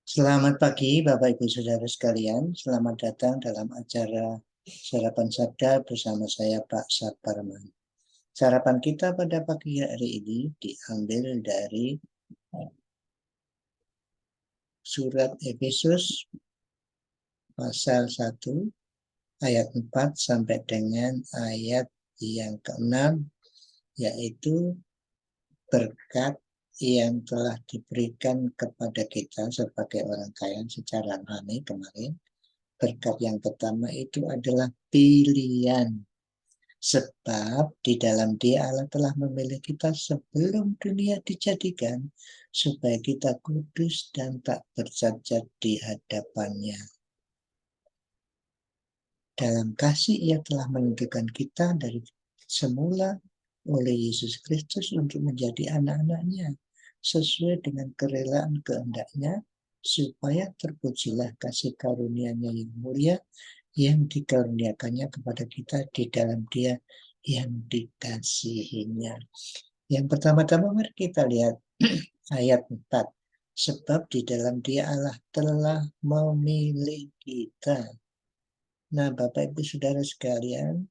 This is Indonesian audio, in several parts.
Selamat pagi Bapak Ibu Saudara sekalian. Selamat datang dalam acara Sarapan Sabda bersama saya Pak Saparman. Sarapan kita pada pagi hari ini diambil dari surat Efesus pasal 1 ayat 4 sampai dengan ayat yang ke-6, yaitu berkat yang telah diberikan kepada kita sebagai orang kaya secara rohani kemarin. Berkat yang pertama itu adalah pilihan. Sebab di dalam Dia Allah telah memilih kita sebelum dunia dijadikan, supaya kita kudus dan tak bercacat di hadapannya. Dalam kasih Ia telah menentukan kita dari semula oleh Yesus Kristus untuk menjadi anak-anaknya, sesuai dengan kerelaan kehendak-Nya, supaya terpujilah kasih karunia-Nya yang mulia yang dikaruniakannya kepada kita di dalam Dia yang dikasihinya. Yang pertama-tama mari kita lihat ayat 4. Sebab di dalam Dia Allah telah memilih kita. Nah, Bapak Ibu Saudara sekalian,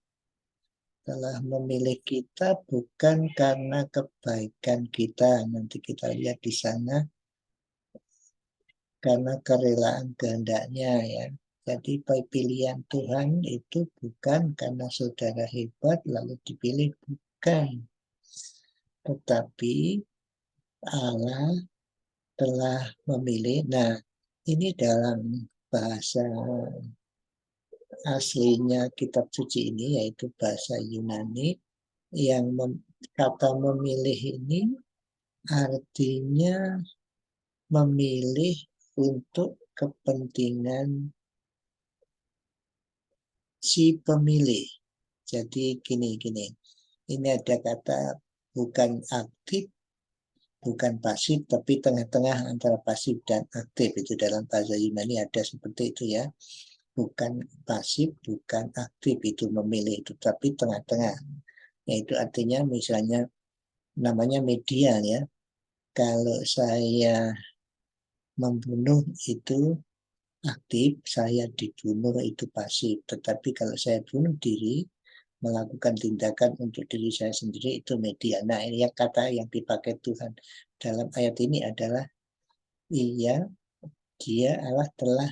telah memilih kita bukan karena kebaikan kita. Nanti kita lihat di sana, karena kerelaan kehendak-Nya ya. Jadi pilihan Tuhan itu bukan karena saudara hebat lalu dipilih, bukan. Tetapi Allah telah memilih. Nah, ini dalam bahasa aslinya kitab suci ini, yaitu bahasa Yunani, yang kata memilih ini artinya memilih untuk kepentingan si pemilih. Jadi gini, ini ada kata bukan aktif, bukan pasif, tapi tengah-tengah antara pasif dan aktif. Itu dalam bahasa Yunani ada seperti itu ya. Bukan pasif, bukan aktif, itu memilih itu, tapi tengah-tengah. Yaitu artinya misalnya namanya medial ya. Kalau saya membunuh itu aktif, saya dibunuh itu pasif. Tetapi kalau saya bunuh diri, melakukan tindakan untuk diri saya sendiri, itu media. Nah, ini yang kata yang dipakai Tuhan dalam ayat ini adalah iya, Dia Allah telah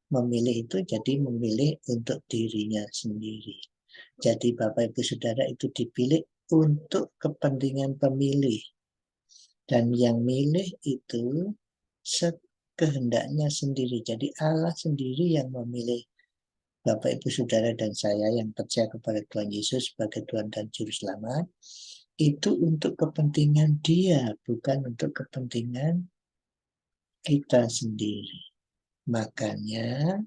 memilih itu, jadi memilih untuk dirinya sendiri. Jadi Bapak Ibu Saudara itu dipilih untuk kepentingan pemilih. Dan yang milih itu kehendaknya sendiri. Jadi Allah sendiri yang memilih Bapak Ibu Saudara dan saya yang percaya kepada Tuhan Yesus sebagai Tuhan dan Juru Selamat, itu untuk kepentingan Dia, bukan untuk kepentingan kita sendiri. Makanya,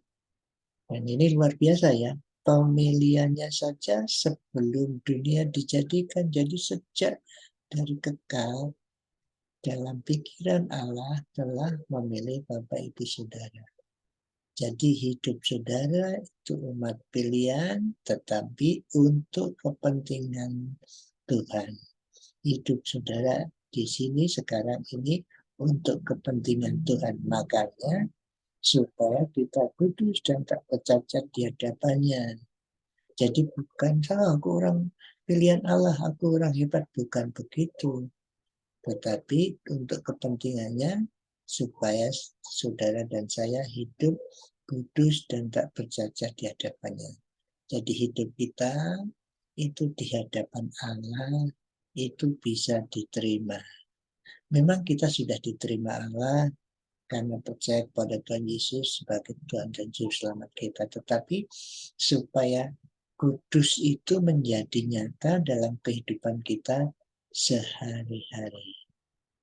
dan ini luar biasa ya, pemilihannya saja sebelum dunia dijadikan. Jadi sejak dari kekal, dalam pikiran Allah telah memilih Bapak Ibu Saudara. Jadi hidup saudara itu umat pilihan, tetapi untuk kepentingan Tuhan. Hidup saudara di sini sekarang ini untuk kepentingan Tuhan. Makanya supaya kita kudus dan tak bercacat di hadapannya. Jadi bukan aku orang pilihan Allah, aku orang hebat, bukan begitu. Tetapi untuk kepentingannya supaya saudara dan saya hidup kudus dan tak bercacat di hadapannya. Jadi hidup kita itu di hadapan Allah itu bisa diterima. Memang kita sudah diterima Allah karena percaya kepada Tuhan Yesus sebagai Tuhan dan Juru Selamat kita. Tetapi supaya kudus itu menjadi nyata dalam kehidupan kita sehari-hari.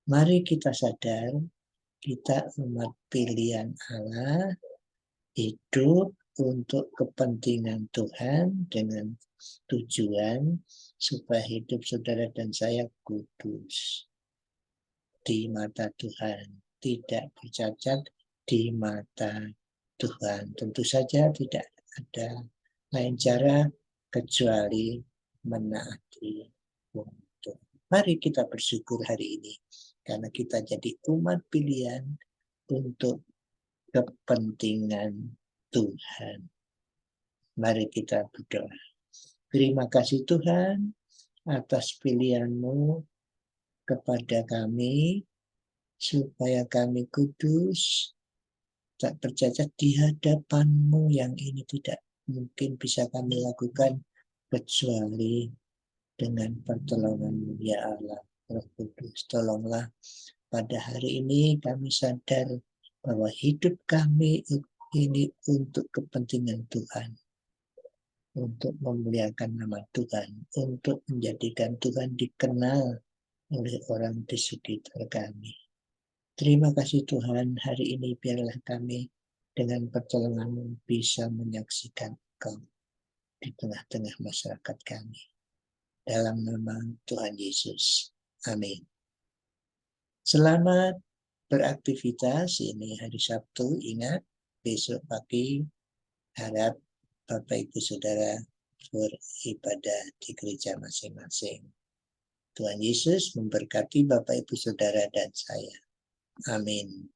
Mari kita sadar, kita umat pilihan Allah, hidup untuk kepentingan Tuhan dengan tujuan supaya hidup saudara dan saya kudus di mata Tuhan, tidak bercacat di mata Tuhan. Tentu saja tidak ada lain cara kecuali menaati Tuhan. Mari kita bersyukur hari ini karena kita jadi umat pilihan untuk kepentingan Tuhan. Mari kita berdoa. Terima kasih Tuhan atas pilihan-Mu kepada kami, supaya kami kudus, tak bercacat di hadapan-Mu, yang ini tidak mungkin bisa kami lakukan kecuali dengan pertolongan-Mu, ya Allah, Roh Kudus. Tolonglah pada hari ini kami sadar bahwa hidup kami ini untuk kepentingan Tuhan, untuk memuliakan nama Tuhan, untuk menjadikan Tuhan dikenal oleh orang di sekitar kami. Terima kasih Tuhan, hari ini biarlah kami dengan pertolongan-Mu bisa menyaksikan Engkau di tengah-tengah masyarakat kami. Dalam nama Tuhan Yesus. Amin. Selamat beraktivitas, ini hari Sabtu. Ingat, besok pagi harap Bapak Ibu Saudara beribadah di gereja masing-masing. Tuhan Yesus memberkati Bapak Ibu Saudara dan saya. Amin.